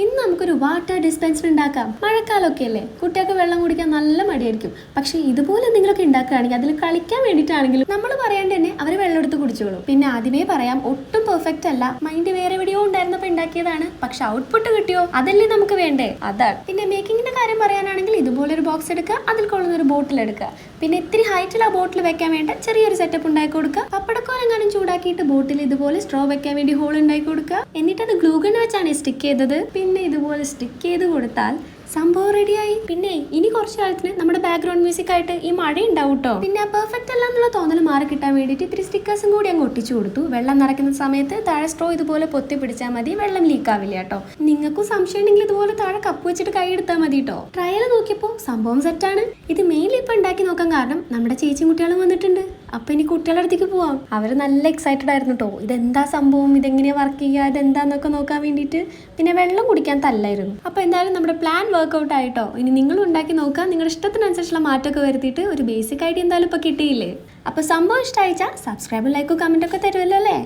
ഇന്ന് നമുക്കൊരു water dispenser ഉണ്ടാക്കാം. മഴക്കാലമൊക്കെ അല്ലേ, കുട്ടികൾക്ക് വെള്ളം കുടിക്കാൻ നല്ല മടിയായിരിക്കും. പക്ഷെ ഇതുപോലെ എന്തെങ്കിലുമൊക്കെ ഉണ്ടാക്കുകയാണെങ്കിൽ അതിൽ കളിക്കാൻ വേണ്ടിയിട്ടാണെങ്കിലും നമ്മൾ പറയാണ്ട് തന്നെ അവർ വെള്ളം എടുത്ത് കുടിച്ചോളൂ. പിന്നെ ആദ്യമേ പറയാം, ഒട്ടും പെർഫെക്റ്റ് അല്ല. മൈൻഡ് വേറെ എവിടെയോ ഉണ്ടായിരുന്നപ്പോൾ ഉണ്ടാക്കിയതാണ്. പക്ഷെ ഔട്ട്പുട്ട് കിട്ടിയോ, അതല്ലേ നമുക്ക് വേണ്ടേ, അതാണ്. പിന്നെ മേക്കിങ്ങിന്റെ കാര്യം പറയാനാണെങ്കിൽ ഇതുപോലെ ഒരു ബോക്സ് എടുക്കുക, അതിൽ കൊള്ളുന്ന ഒരു ബോട്ടിൽ എടുക്കുക. പിന്നെ ഇത്തിരി ഹൈറ്റിൽ ആ ബോട്ടിൽ വെക്കാൻ വേണ്ട ചെറിയൊരു സെറ്റപ്പ് ഉണ്ടാക്കി കൊടുക്കുക. പപ്പടക്കോലെങ്ങാനും ചൂടാക്കിയിട്ട് ബോട്ടിൽ ഇതുപോലെ സ്ട്രോ വെക്കാൻ വേണ്ടി ഹോൾ ഉണ്ടാക്കി കൊടുക്കുക. എന്നിട്ട് അത് ഗ്ലൂ ഗൺ വെച്ചാണ് സ്റ്റിക്ക് ചെയ്തത്. പിന്നെ ഇതുപോലെ സ്റ്റിക്ക് ചെയ്ത് കൊടുത്താൽ സംഭവം റെഡിയായി. പിന്നെ ഇനി കുറച്ച് കാലത്തിന് നമ്മുടെ ബാക്ക്ഗ്രൗണ്ട് മ്യൂസിക് ആയിട്ട് ഈ മഴ ഉണ്ടാവും കേട്ടോ. പിന്നെ പെർഫെക്റ്റ് അല്ല എന്നുള്ള തോന്നൽ മാറി കിട്ടാൻ വേണ്ടിയിട്ട് ഇത്തിരി സ്റ്റിക്കേഴ്സും കൂടി അങ്ങ് ഒട്ടിച്ചു കൊടുത്തു. വെള്ളം നിറയ്ക്കുന്ന സമയത്ത് താഴെ സ്ട്രോ ഇതുപോലെ പൊത്തി പിടിച്ചാൽ മതി, വെള്ളം ലീക്ക് ആവില്ല കേട്ടോ. നിങ്ങൾക്കും സംശയം ഉണ്ടെങ്കിൽ ഇതുപോലെ താഴെ കപ്പ് വെച്ചിട്ട് കൈ എടുത്താൽ മതി കേട്ടോ. ട്രയൽ നോക്കിയപ്പോൾ സംഭവം സെറ്റാണ്. ഇത് മെയിൻലി ഇപ്പം ഉണ്ടാക്കി നോക്കാൻ കാരണം നമ്മുടെ ചേച്ചിയും കുട്ടികളും വന്നിട്ടുണ്ട്. അപ്പൊ ഇനി കുട്ടികളുടെ അടുത്തേക്ക് പോവാം. അവർ നല്ല എക്സൈറ്റഡ് ആയിരുന്നു കേട്ടോ. ഇതെന്താ സംഭവം, ഇതെങ്ങനെയാ വർക്ക് ചെയ്യുക, ഇതെന്താന്നൊക്കെ നോക്കാൻ വേണ്ടിയിട്ട്. പിന്നെ വെള്ളം കുടിക്കാൻ തല്ലായിരുന്നു. അപ്പൊ എന്തായാലും നമ്മുടെ പ്ലാൻ വർക്ക്ഔട്ട് ആയിട്ടോ. ഇനി നിങ്ങളും ഉണ്ടാക്കി നോക്കാം. നിങ്ങളുടെ ഇഷ്ടത്തിനനുസരിച്ചുള്ള മാറ്റമൊക്കെ വരുത്തിയിട്ട് ഒരു ബേസിക് ഐഡിയ എന്തായാലും ഇപ്പൊ കിട്ടിയില്ലേ. അപ്പൊ സംഭവം ഇഷ്ടമായിച്ചാൽ സബ്സ്ക്രൈബ്, ലൈക്കും കമന്റ് ഒക്കെ തരുമല്ലോ അല്ലേ.